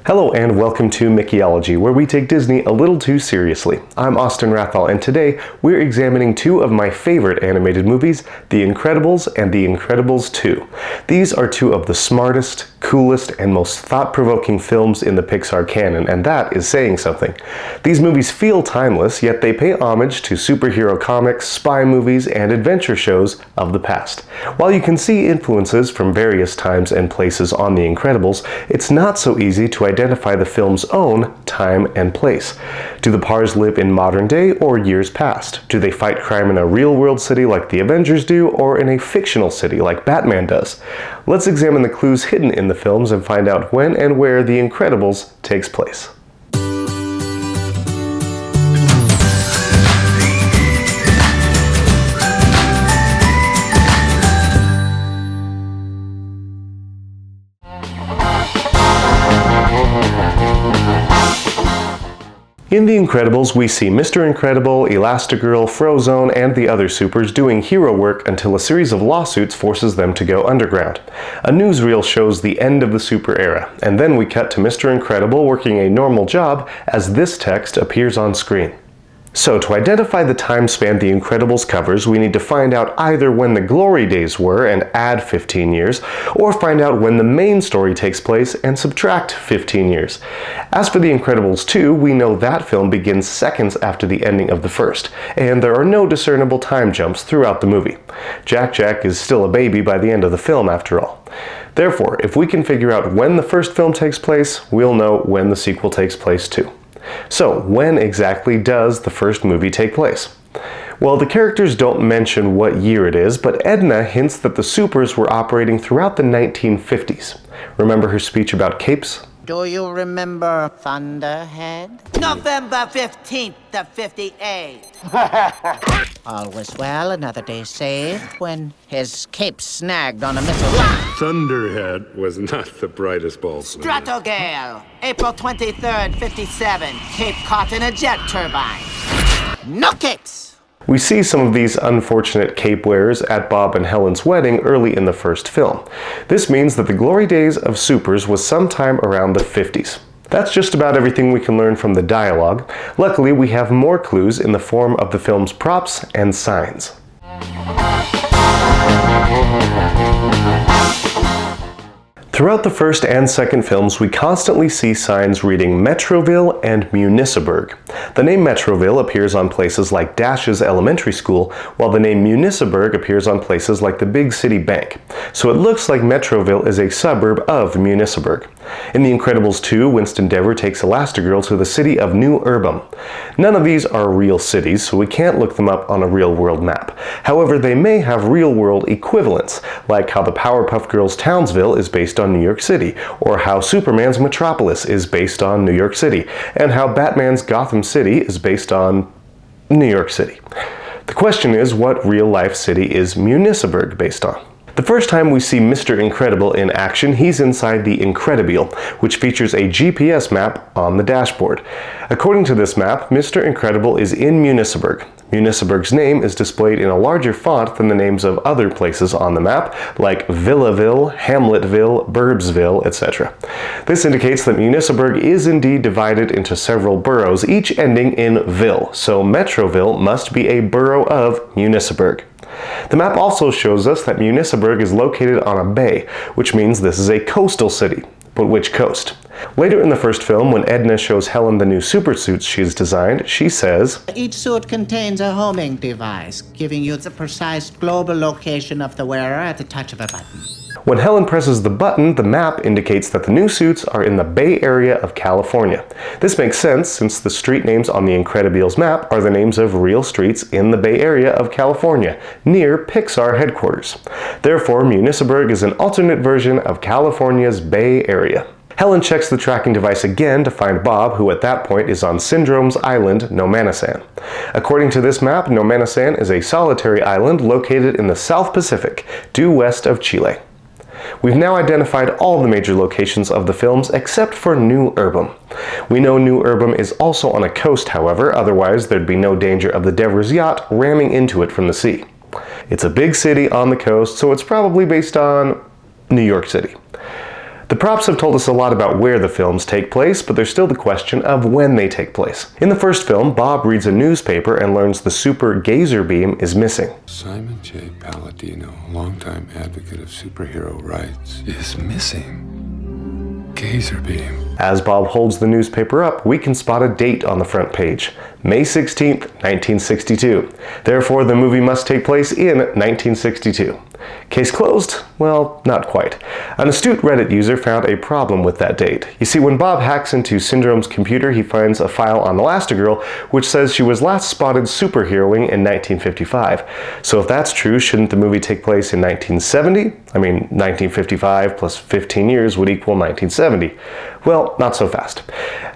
Hello and welcome to Mickeyology, where we take Disney a little too seriously. I'm Austin Rathall, and today we're examining two of my favorite animated movies, The Incredibles and The Incredibles 2. These are two of the smartest, coolest, and most thought-provoking films in the Pixar canon, and that is saying something. These movies feel timeless, yet they pay homage to superhero comics, spy movies, and adventure shows of the past. While you can see influences from various times and places on The Incredibles, it's not so easy to identify the film's own time and place. Do the Parrs live in modern day or years past? Do they fight crime in a real-world city like the Avengers do, or in a fictional city like Batman does? Let's examine the clues hidden in the films and find out when and where The Incredibles takes place. In The Incredibles, we see Mr. Incredible, Elastigirl, Frozone, and the other supers doing hero work until a series of lawsuits forces them to go underground. A newsreel shows the end of the super era, and then we cut to Mr. Incredible working a normal job as this text appears on screen. So, to identify the time span The Incredibles covers, we need to find out either when the glory days were and add 15 years, or find out when the main story takes place and subtract 15 years. As for The Incredibles 2, we know that film begins seconds after the ending of the first, and there are no discernible time jumps throughout the movie. Jack is still a baby by the end of the film, after all. Therefore, if we can figure out when the first film takes place, we'll know when the sequel takes place too. So, when exactly does the first movie take place? Well, the characters don't mention what year it is, but Edna hints that the supers were operating throughout the 1950s. Remember her speech about capes? Do you remember Thunderhead? November 15th of 58. All was well, another day saved, when his cape snagged on a missile. Thunderhead was not the brightest bulb. Stratogale, April 23rd, 57. Cape caught in a jet turbine. No capes! We see some of these unfortunate cape wearers at Bob and Helen's wedding early in the first film. This means that the glory days of supers was sometime around the 50s. That's just about everything we can learn from the dialogue. Luckily, we have more clues in the form of the film's props and signs. Throughout the first and second films, we constantly see signs reading Metroville and Municiburg. The name Metroville appears on places like Dash's elementary school, while the name Municiburg appears on places like the Big City Bank. So it looks like Metroville is a suburb of Municiburg. In The Incredibles 2, Winston Dever takes Elastigirl to the city of New Urbum. None of these are real cities, so we can't look them up on a real-world map. However, they may have real-world equivalents, like how the Powerpuff Girls' Townsville is based on New York City, or how Superman's Metropolis is based on New York City, and how Batman's Gotham City is based on New York City. The question is, what real-life city is Municiburg based on? The first time we see Mr. Incredible in action, he's inside the Incredibile, which features a GPS map on the dashboard. According to this map, Mr. Incredible is in Municiburg. Municiburg's name is displayed in a larger font than the names of other places on the map, like Villaville, Hamletville, Burbsville, etc. This indicates that Municiburg is indeed divided into several boroughs, each ending in ville, so Metroville must be a borough of Municiburg. The map also shows us that Municiburg is located on a bay, which means this is a coastal city. But which coast? Later in the first film, when Edna shows Helen the new supersuits she's designed, she says, Each suit contains a homing device, giving you the precise global location of the wearer at the touch of a button. When Helen presses the button, the map indicates that the new suits are in the Bay Area of California. This makes sense since the street names on the Incredibles map are the names of real streets in the Bay Area of California, near Pixar headquarters. Therefore, Municiburg is an alternate version of California's Bay Area. Helen checks the tracking device again to find Bob, who at that point is on Syndrome's island, Nomanisan. According to this map, Nomanisan is a solitary island located in the South Pacific, due west of Chile. We've now identified all the major locations of the films except for New Urbum. We know New Urbum is also on a coast, however, otherwise there'd be no danger of the Devers yacht ramming into it from the sea. It's a big city on the coast, so it's probably based on New York City. The props have told us a lot about where the films take place, but there's still the question of when they take place. In the first film, Bob reads a newspaper and learns the super gazer beam is missing. Simon J. Palladino, longtime advocate of superhero rights, is missing. Gazer beam. As Bob holds the newspaper up, we can spot a date on the front page. May 16th, 1962. Therefore, the movie must take place in 1962. Case closed? Well, not quite. An astute Reddit user found a problem with that date. You see, when Bob hacks into Syndrome's computer, he finds a file on Elastigirl which says she was last spotted superheroing in 1955. So if that's true, shouldn't the movie take place in 1970? I mean, 1955 plus 15 years would equal 1970. Well, not so fast.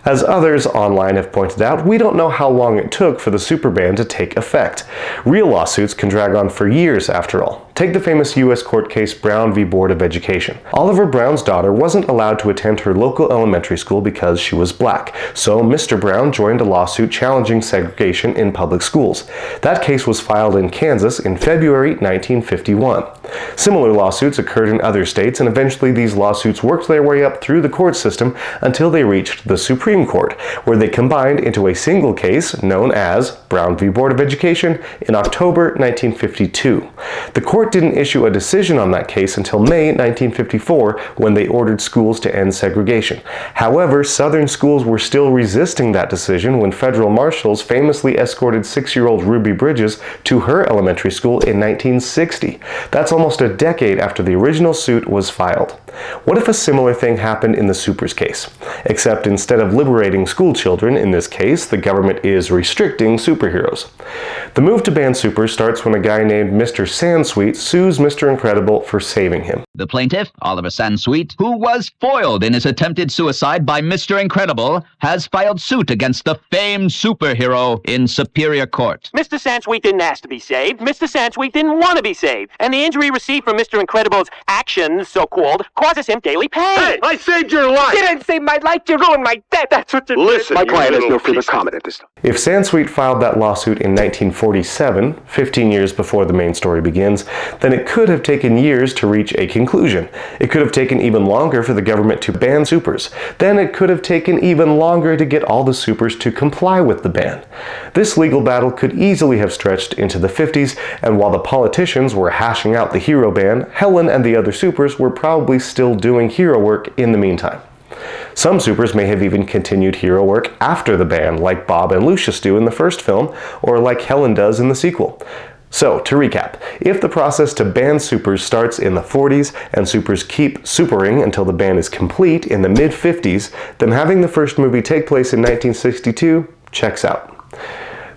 As others online have pointed out, we don't know how long it took for the super ban to take effect. Real lawsuits can drag on for years after all. Take the famous U.S. court case Brown v. Board of Education. Oliver Brown's daughter wasn't allowed to attend her local elementary school because she was black, so Mr. Brown joined a lawsuit challenging segregation in public schools. That case was filed in Kansas in February 1951. Similar lawsuits occurred in other states, and eventually these lawsuits worked their way up through the court system until they reached the Supreme Court, where they combined into a single case known as Brown v. Board of Education in October 1952. The court didn't issue a decision on that case until May 1954, when they ordered schools to end segregation. However, Southern schools were still resisting that decision when federal marshals famously escorted 6-year-old Ruby Bridges to her elementary school in 1960. That's almost a decade after the original suit was filed. What if a similar thing happened in the Supers case? Except instead of liberating school children, in this case, the government is restricting superheroes. The move to ban supers starts when a guy named Mr. Sansweet sues Mr. Incredible for saving him. The plaintiff, Oliver Sansweet, who was foiled in his attempted suicide by Mr. Incredible, has filed suit against the famed superhero in Superior Court. Mr. Sansweet didn't ask to be saved. Mr. Sansweet didn't want to be saved. And the injury received from Mr. Incredible's actions, so-called, causes him daily pain. Hey, I saved your life! You didn't save my life, you ruined my death. That's what you did. Listen, My you client has little no further piece of- comment at this time. If Sansweet filed that lawsuit in 1947, 15 years before the main story begins, then it could have taken years to reach a conclusion. It could have taken even longer for the government to ban supers. Then it could have taken even longer to get all the supers to comply with the ban. This legal battle could easily have stretched into the 50s, and while the politicians were hashing out the hero ban, Helen and the other supers were probably still doing hero work in the meantime. Some supers may have even continued hero work after the ban, like Bob and Lucius do in the first film, or like Helen does in the sequel. So, to recap, if the process to ban supers starts in the 40s and supers keep supering until the ban is complete in the mid-50s, then having the first movie take place in 1962 checks out.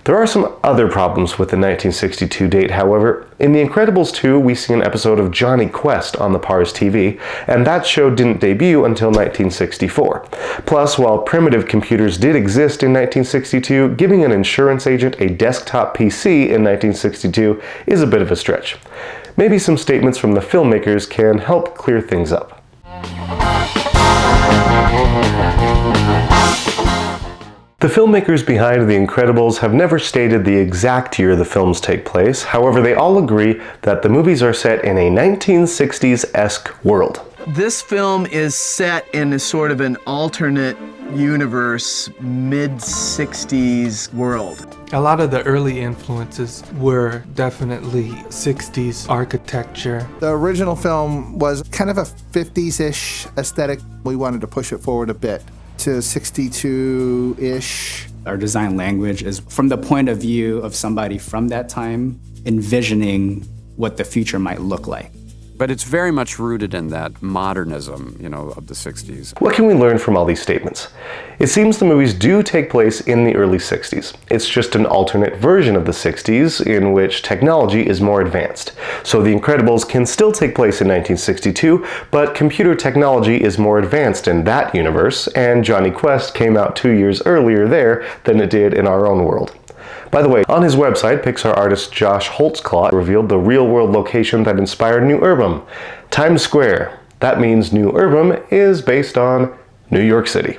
There are some other problems with the 1962 date, however. In The Incredibles 2, we see an episode of Johnny Quest on the Parr's TV, and that show didn't debut until 1964. Plus, while primitive computers did exist in 1962, giving an insurance agent a desktop PC in 1962 is a bit of a stretch. Maybe some statements from the filmmakers can help clear things up. The filmmakers behind The Incredibles have never stated the exact year the films take place. However, they all agree that the movies are set in a 1960s-esque world. This film is set in a sort of an alternate universe, mid-60s world. A lot of the early influences were definitely 60s architecture. The original film was kind of a 50s-ish aesthetic. We wanted to push it forward a bit to 62-ish. Our design language is from the point of view of somebody from that time envisioning what the future might look like. But it's very much rooted in that modernism, of the 60s. What can we learn from all these statements? It seems the movies do take place in the early 60s. It's just an alternate version of the 60s in which technology is more advanced. So The Incredibles can still take place in 1962, but computer technology is more advanced in that universe, and Johnny Quest came out 2 years earlier there than it did in our own world. By the way, on his website, Pixar artist Josh Holtzclaw revealed the real-world location that inspired New Urbam, Times Square. That means New Urbam is based on New York City.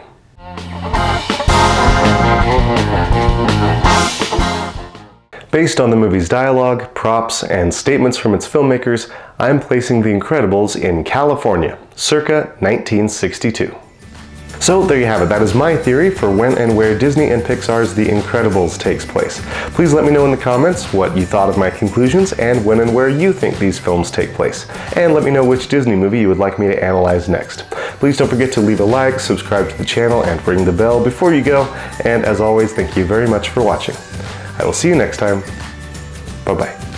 Based on the movie's dialogue, props, and statements from its filmmakers, I'm placing The Incredibles in California. circa 1962. So there you have it. That is my theory for when and where Disney and Pixar's The Incredibles takes place. Please let me know in the comments what you thought of my conclusions and when and where you think these films take place. And let me know which Disney movie you would like me to analyze next. Please don't forget to leave a like, subscribe to the channel, and ring the bell before you go. And as always, thank you very much for watching. I will see you next time. Bye-bye.